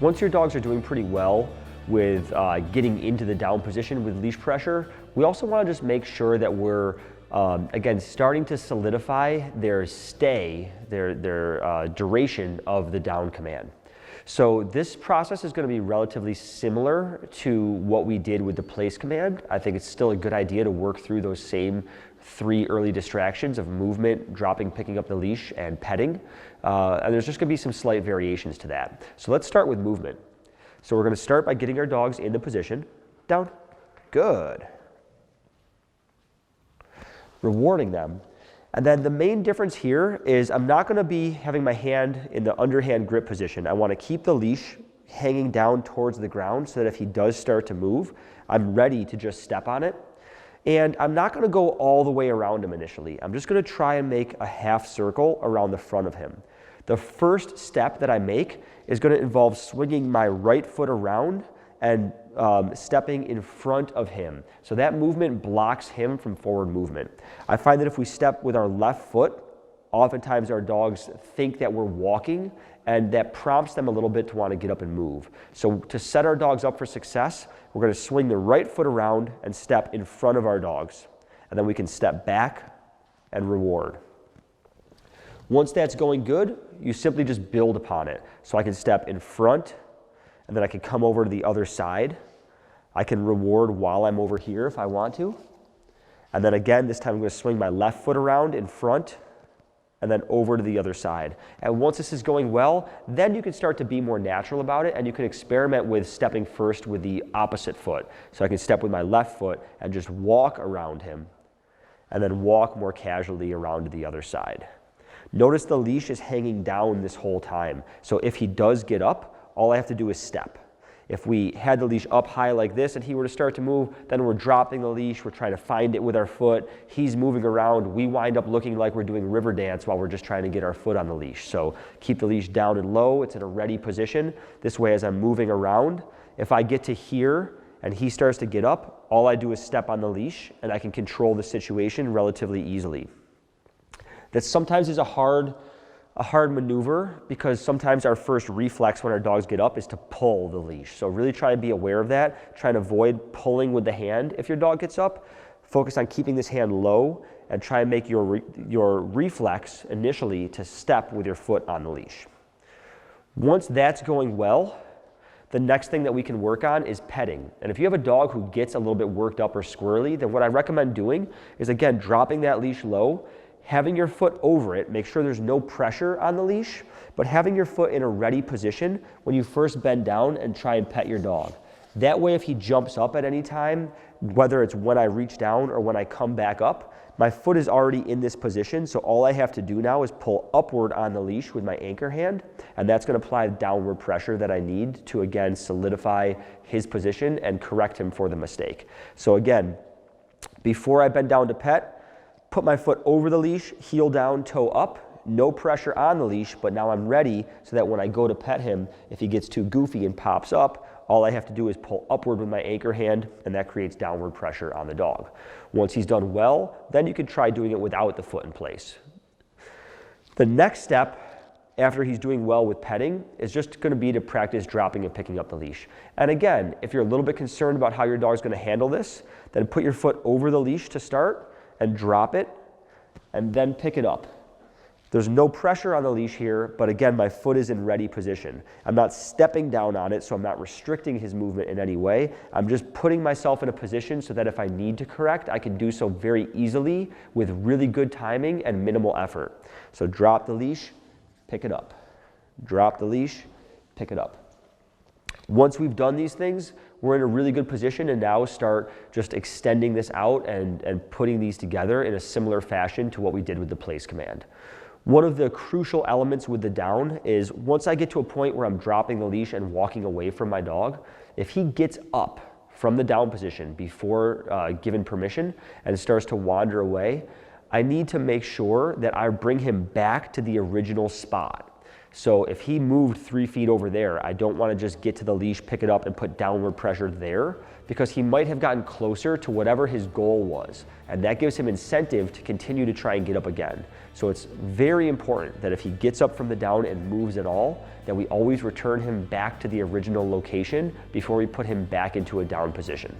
Once your dogs are doing pretty well with getting into the down position with leash pressure, we also want to just make sure that we're, again, starting to solidify their stay, their duration of the down command. So this process is going to be relatively similar to what we did with the place command. I think it's still a good idea to work through those same 3 early distractions of movement, dropping, picking up the leash, and petting. And there's just going to be some slight variations to that. So let's start with movement. So we're going to start by getting our dogs into position. Down. Good. Rewarding them. And then the main difference here is I'm not going to be having my hand in the underhand grip position. I want to keep the leash hanging down towards the ground so that if he does start to move, I'm ready to just step on it. And I'm not going to go all the way around him initially. I'm just going to try and make a half circle around the front of him. The first step that I make is going to involve swinging my right foot around and stepping in front of him. So that movement blocks him from forward movement. I find that if we step with our left foot, oftentimes our dogs think that we're walking, and that prompts them a little bit to want to get up and move. So to set our dogs up for success, we're going to swing the right foot around and step in front of our dogs. And then we can step back and reward. Once that's going good, you simply just build upon it. So I can step in front, and then I can come over to the other side. I can reward while I'm over here if I want to. And then again, this time I'm going to swing my left foot around in front and then over to the other side. And once this is going well, then you can start to be more natural about it, and you can experiment with stepping first with the opposite foot. So I can step with my left foot and just walk around him, and then walk more casually around to the other side. Notice the leash is hanging down this whole time. So if he does get up, all I have to do is step. If we had the leash up high like this and he were to start to move, then we're dropping the leash, we're trying to find it with our foot, he's moving around, we wind up looking like we're doing river dance while we're just trying to get our foot on the leash. So keep the leash down and low, it's in a ready position. This way as I'm moving around, if I get to here and he starts to get up, all I do is step on the leash and I can control the situation relatively easily. That sometimes is a hard maneuver because sometimes our first reflex when our dogs get up is to pull the leash. So really try and be aware of that. Try and avoid pulling with the hand if your dog gets up. Focus on keeping this hand low and try and make your reflex initially to step with your foot on the leash. Once that's going well, the next thing that we can work on is petting. And if you have a dog who gets a little bit worked up or squirrely, then what I recommend doing is, again, dropping that leash low, having your foot over it, make sure there's no pressure on the leash, but having your foot in a ready position when you first bend down and try and pet your dog. That way, if he jumps up at any time, whether it's when I reach down or when I come back up, my foot is already in this position, so all I have to do now is pull upward on the leash with my anchor hand, and that's going to apply the downward pressure that I need to, again, solidify his position and correct him for the mistake. So again, before I bend down to pet, put my foot over the leash, heel down, toe up, no pressure on the leash, but now I'm ready so that when I go to pet him, if he gets too goofy and pops up, all I have to do is pull upward with my anchor hand, and that creates downward pressure on the dog. Once he's done well, then you can try doing it without the foot in place. The next step after he's doing well with petting is just going to be to practice dropping and picking up the leash. And again, if you're a little bit concerned about how your dog's going to handle this, then put your foot over the leash to start, and drop it, and then pick it up. There's no pressure on the leash here, but again, my foot is in ready position. I'm not stepping down on it, so I'm not restricting his movement in any way. I'm just putting myself in a position so that if I need to correct, I can do so very easily with really good timing and minimal effort. So drop the leash, pick it up. Drop the leash, pick it up. Once we've done these things, we're in a really good position to now start just extending this out and putting these together in a similar fashion to what we did with the place command. One of the crucial elements with the down is once I get to a point where I'm dropping the leash and walking away from my dog, if he gets up from the down position before given permission and starts to wander away, I need to make sure that I bring him back to the original spot. So if he moved 3 feet over there, I don't want to just get to the leash, pick it up, and put downward pressure there, because he might have gotten closer to whatever his goal was. And that gives him incentive to continue to try and get up again. So it's very important that if he gets up from the down and moves at all, that we always return him back to the original location before we put him back into a down position.